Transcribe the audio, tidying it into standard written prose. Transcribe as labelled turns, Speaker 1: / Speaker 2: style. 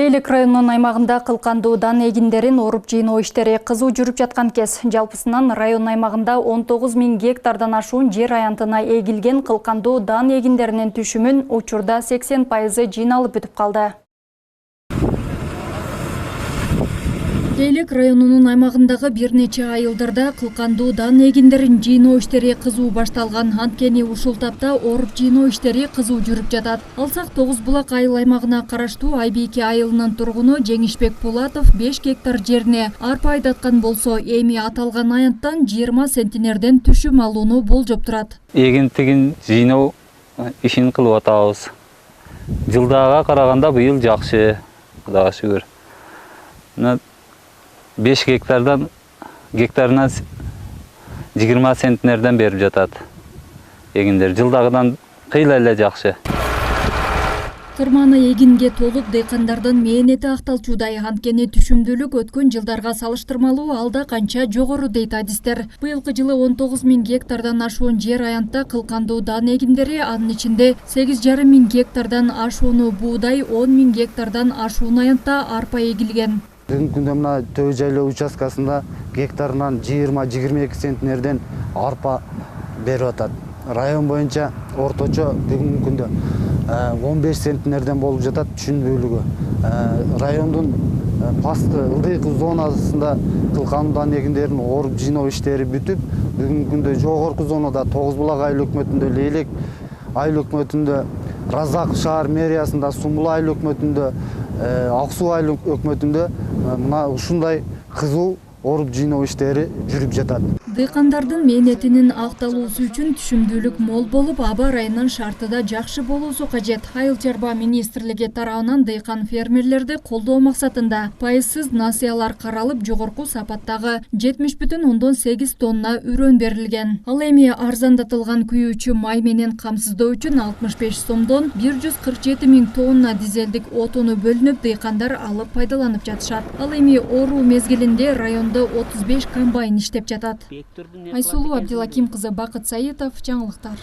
Speaker 1: Лейлик районунун аймагында кылкандуу дан эгиндерин оруп жыйноо иштери кызуу жүрүп жаткан кез. Жалпысынан район аймагында 19 000 гектардан ашуун жер аянтына эгилген кылкандуу дан эгиндеринин түшүмүн учурда 80% жыйналып бүтүп калды. Лейлик районунун аймагындагы бир нече айылдарда кылкандуу дан эгиндерин жыйноо иштери кызуу башталган. Анткени ушул тапта оруп жыйноо иштери кызуу жүрүп жатат. Алсак Тогуз Булак айыл аймагына караштуу Айбийке айылынын тургуну Жеңишбек Булатов 5 гектар жерине арпа айдаткан болсо, эми аталган аянттан 20 центнерден түшүм алууну болжоп турат.
Speaker 2: Эгинтигин жыйноо ишин кылып атабыз. Жылдага караганда быйыл жакшы, Кудайга шүгүр. 5 гектарына 20 центнерден берип жатат. Эгиндер жылдагыдан кыйла эле жакшы.
Speaker 1: Кырманы эгинге толуп дыйкандардын мээнети акталчудай. Анткени түшүмдүүлүк өткөн жылдарга салыштырмалуу алда канча жогору дейт адистер. Быйылкы жылы 19 000 гектардан ашуун жер аянтта кылкандуу дан эгиндери, анын ичинде 8,5 000 гектардан ашууну буудай, 10 000 гектардан ашуун аянтта арпа эгилген.
Speaker 3: Бүгүнкү күндө мына Төбө жайлоо участкасында гектарынан 20-22 центнерден арпа берип атат. Район боюнча орточо бүгүнкү күндө 15 центнерден болуп жатат түшүмдүүлүгү. Райондун пасты ылдыйкы зонасында кылкандуу дан эгиндерин оруп жыйноо иштери бүтүп, бүгүнкү күндө жогорку зонада Тогуз Булак айыл өкмөтүндө, Лейлик айыл өкмөтүндө, Разак шаар мэриясында, Сумбул айыл өкмөтүндө, Ак Суу айыл өкмөтүндө мына ушундай кызуу оруп жыйноо иштери жүрүп жатат.
Speaker 1: Дыйкандардын мээнетинин акталуусу үчүн түшүмдүүлүк мол болуп, аба ырайынын шарты да жакшы болуусу кажет. Айыл чарба министрлиги тарабынан дыйкан фермерлерди колдоо максатында пайызсыз насыялар каралып, жогорку сапаттагы 70,8 тонна үрөн берилген. Ал эми арзандатылган күйүүчү май менен камсыздоо үчүн 65 сомдон 147 000 тонна дизелдик отуну бөлүнүп, дыйкандар алып пайдаланып жатышат. Ал эми оруу мезгилинде райондо 35 комбайн иштеп жатат. Айсулуу Абдилаким кызы, Бакыт Саитов, жаңылыктар.